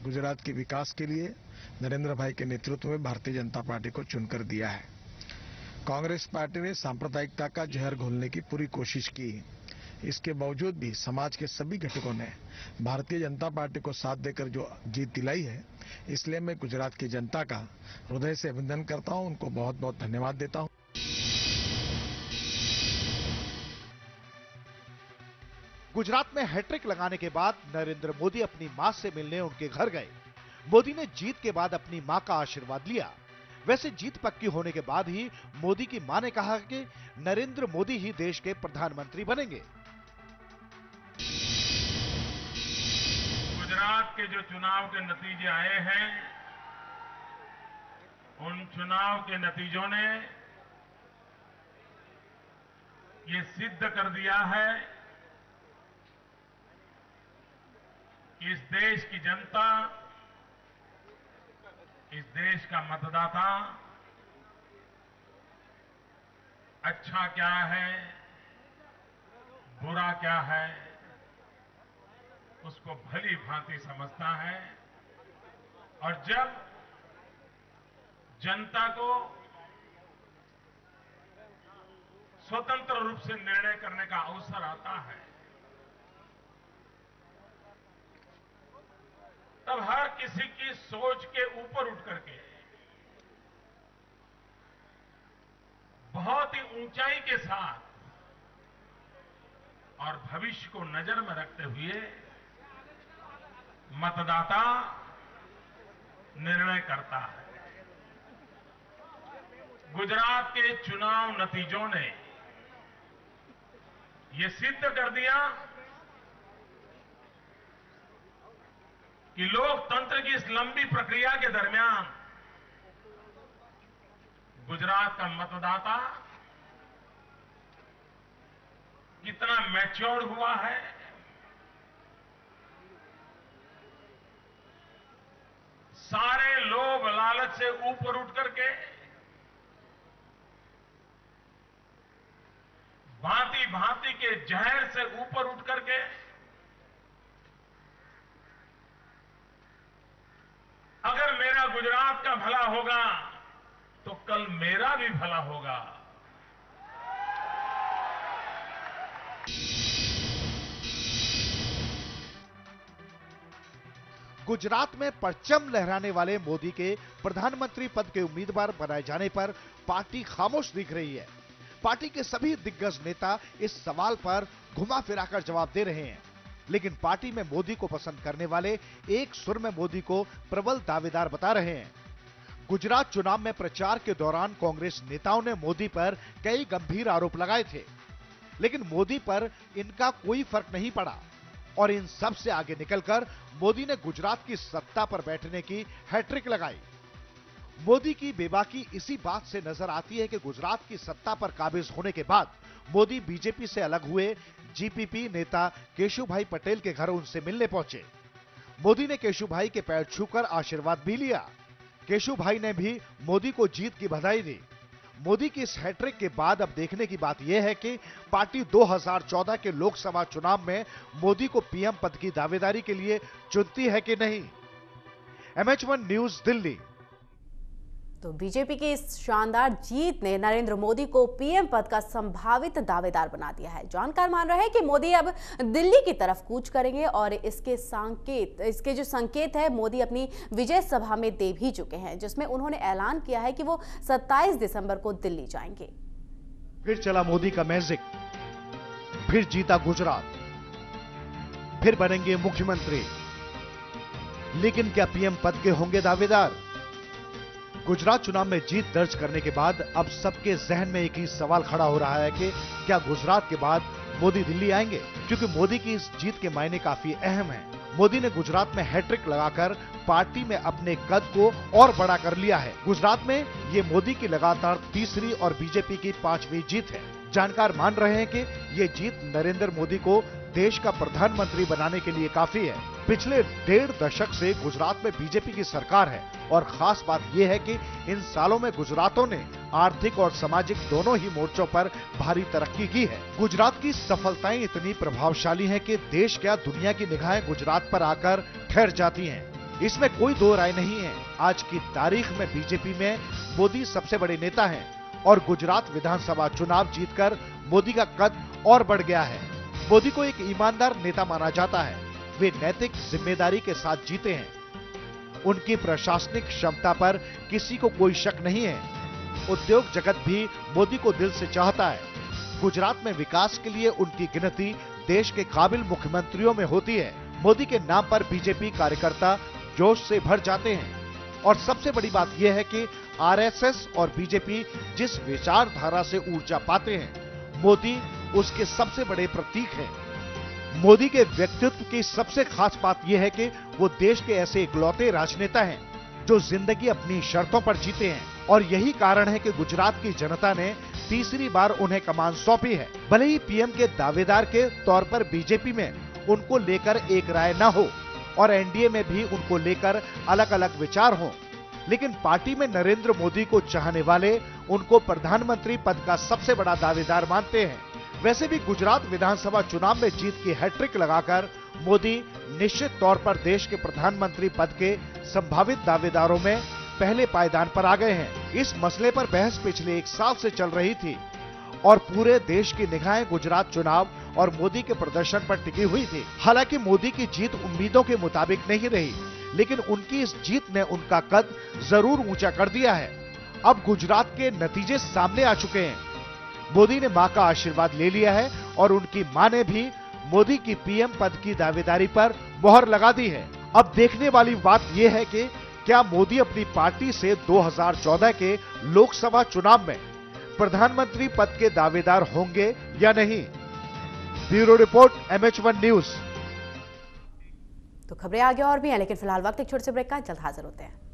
गुजरात के विकास के लिए नरेंद्र भाई के नेतृत्व में भारतीय जनता पार्टी को चुनकर दिया है। कांग्रेस पार्टी ने सांप्रदायिकता का जहर घोलने की पूरी कोशिश की। इसके बावजूद भी समाज के सभी घटकों ने भारतीय जनता पार्टी को साथ देकर जो जीत दिलाई है, इसलिए मैं गुजरात की जनता का हृदय से अभिनंदन करता हूं, उनको बहुत बहुत धन्यवाद देता हूं। गुजरात में हैट्रिक लगाने के बाद नरेंद्र मोदी अपनी मां से मिलने उनके घर गए। मोदी ने जीत के बाद अपनी मां का आशीर्वाद लिया। वैसे जीत पक्की होने के बाद ही मोदी की मां ने कहा कि नरेंद्र मोदी ही देश के प्रधानमंत्री बनेंगे। गुजरात के जो चुनाव के नतीजे आए हैं, उन चुनाव के नतीजों ने ये सिद्ध कर दिया है कि इस देश की जनता, इस देश का मतदाता अच्छा क्या है, बुरा क्या है, उसको भली भांति समझता है। और जब जनता को स्वतंत्र रूप से निर्णय करने का अवसर आता है, तब हर किसी की सोच के ऊपर उठ करके बहुत ही ऊंचाई के साथ और भविष्य को नजर में रखते हुए मतदाता निर्णय करता है। गुजरात के चुनाव नतीजों ने यह सिद्ध कर दिया कि लोकतंत्र की इस लंबी प्रक्रिया के दरमियान गुजरात का मतदाता कितना मैच्योर हुआ है, सारे लोभ लालच से ऊपर उठ करके भांति भांति के जहर से ऊपर उठ करके अगर मेरा गुजरात का भला होगा तो कल मेरा भी भला होगा। गुजरात में परचम लहराने वाले मोदी के प्रधानमंत्री पद के उम्मीदवार बनाए जाने पर पार्टी खामोश दिख रही है। पार्टी के सभी दिग्गज नेता इस सवाल पर घुमा फिराकर जवाब दे रहे हैं, लेकिन पार्टी में मोदी को पसंद करने वाले एक सुर में मोदी को प्रबल दावेदार बता रहे हैं। गुजरात चुनाव में प्रचार के दौरान कांग्रेस नेताओं ने मोदी पर कई गंभीर आरोप लगाए थे, लेकिन मोदी पर इनका कोई फर्क नहीं पड़ा और इन सब से आगे निकलकर मोदी ने गुजरात की सत्ता पर बैठने की हैट्रिक लगाई। मोदी की बेबाकी इसी बात से नजर आती है कि गुजरात की सत्ता पर काबिज होने के बाद मोदी बीजेपी से अलग हुए जीपीपी नेता केशुभाई पटेल के घर उनसे मिलने पहुंचे। मोदी ने केशुभाई के पैर छूकर आशीर्वाद भी लिया। केशुभाई ने भी मोदी को जीत की बधाई दी। मोदी की इस हैट्रिक के बाद अब देखने की बात यह है कि पार्टी 2014 के लोकसभा चुनाव में मोदी को पीएम पद की दावेदारी के लिए चुनती है कि नहीं। MH1 news Delhi. तो बीजेपी की इस शानदार जीत ने नरेंद्र मोदी को पीएम पद का संभावित दावेदार बना दिया है। जानकार मान रहे हैं कि मोदी अब दिल्ली की तरफ कूच करेंगे और इसके जो संकेत है मोदी अपनी विजय सभा में दे भी चुके हैं, जिसमें उन्होंने ऐलान किया है कि वो 27 दिसंबर को दिल्ली जाएंगे। फिर चला मोदी का मैजिक, फिर जीता गुजरात, फिर बनेंगे मुख्यमंत्री, लेकिन क्या पीएम पद के होंगे दावेदार? गुजरात चुनाव में जीत दर्ज करने के बाद अब सबके जहन में एक ही सवाल खड़ा हो रहा है कि क्या गुजरात के बाद मोदी दिल्ली आएंगे, क्योंकि मोदी की इस जीत के मायने काफी अहम है। मोदी ने गुजरात में हैट्रिक लगाकर पार्टी में अपने कद को और बड़ा कर लिया है। गुजरात में ये मोदी की लगातार तीसरी और बीजेपी की 5वीं जीत है। जानकार मान रहे हैं कि ये जीत नरेंद्र मोदी को देश का प्रधानमंत्री बनाने के लिए काफी है। पिछले 1.5 दशक से गुजरात में बीजेपी की सरकार है और खास बात यह है कि इन सालों में गुजरातियों ने आर्थिक और सामाजिक दोनों ही मोर्चों पर भारी तरक्की की है। गुजरात की सफलताएं इतनी प्रभावशाली हैं कि देश क्या दुनिया की निगाहें गुजरात पर आकर ठहर जाती हैं। इसमें कोई दो राय नहीं है। आज की तारीख में बीजेपी में मोदी सबसे बड़े नेता हैं और गुजरात विधानसभा चुनाव जीतकर मोदी का कद और बढ़ गया है। मोदी को एक ईमानदार नेता माना जाता है। वे नैतिक जिम्मेदारी के साथ जीते हैं। उनकी प्रशासनिक क्षमता पर किसी को कोई शक नहीं है। उद्योग जगत भी मोदी को दिल से चाहता है। गुजरात में विकास के लिए उनकी गिनती देश के काबिल मुख्यमंत्रियों में होती है। मोदी के नाम पर बीजेपी कार्यकर्ता जोश से भर जाते हैं और सबसे बड़ी बात यह है कि आरएसएस और बीजेपी जिस विचारधारा से ऊर्जा पाते हैं, मोदी उसके सबसे बड़े प्रतीक हैं। मोदी के व्यक्तित्व की सबसे खास बात यह है कि वो देश के ऐसे इकलौते राजनेता हैं जो जिंदगी अपनी शर्तों पर जीते हैं और यही कारण है कि गुजरात की जनता ने तीसरी बार उन्हें कमान सौंपी है। भले ही पीएम के दावेदार के तौर पर बीजेपी में उनको लेकर एक राय न हो और एनडीए में भी उनको लेकर अलग अलग विचार हो, लेकिन पार्टी में नरेंद्र मोदी को चाहने वाले उनको प्रधानमंत्री पद का सबसे बड़ा दावेदार मानते हैं। वैसे भी गुजरात विधानसभा चुनाव में जीत की हैट्रिक लगाकर मोदी निश्चित तौर पर देश के प्रधानमंत्री पद के संभावित दावेदारों में पहले पायदान पर आ गए हैं। इस मसले पर बहस पिछले 1 साल से चल रही थी और पूरे देश की निगाहें गुजरात चुनाव और मोदी के प्रदर्शन पर टिकी हुई थी। हालांकि मोदी की जीत उम्मीदों के मुताबिक नहीं रही, लेकिन उनकी इस जीत ने उनका कद जरूर ऊंचा कर दिया है। अब गुजरात के नतीजे सामने आ चुके हैं। मोदी ने मां का आशीर्वाद ले लिया है और उनकी मां ने भी मोदी की पीएम पद की दावेदारी पर मोहर लगा दी है। अब देखने वाली बात यह है कि क्या मोदी अपनी पार्टी से 2014 के लोकसभा चुनाव में प्रधानमंत्री पद के दावेदार होंगे या नहीं। Bureau report, MH1 news. तो खबरें आगे और भी हैं, लेकिन फिलहाल वक्त एक छोटे से ब्रेक का, जल्द हाजिर होते हैं।